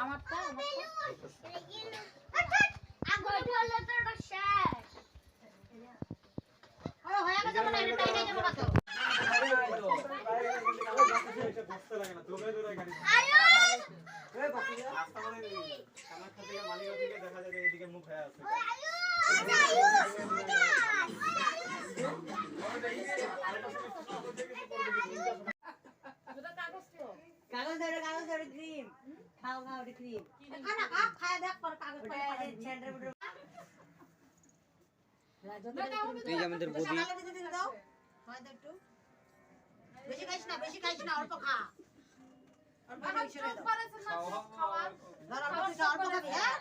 আমারটা কাগজ ধরে ক্রিম খাও ক্রিম খায় দেখ পর কাগজ এই যে আমাদের বডি দাও হয় একটু বেশি খাইস না অল্প খা অল্প বেশি দাও খাওয়া ধর অল্প খাবি হ্যাঁ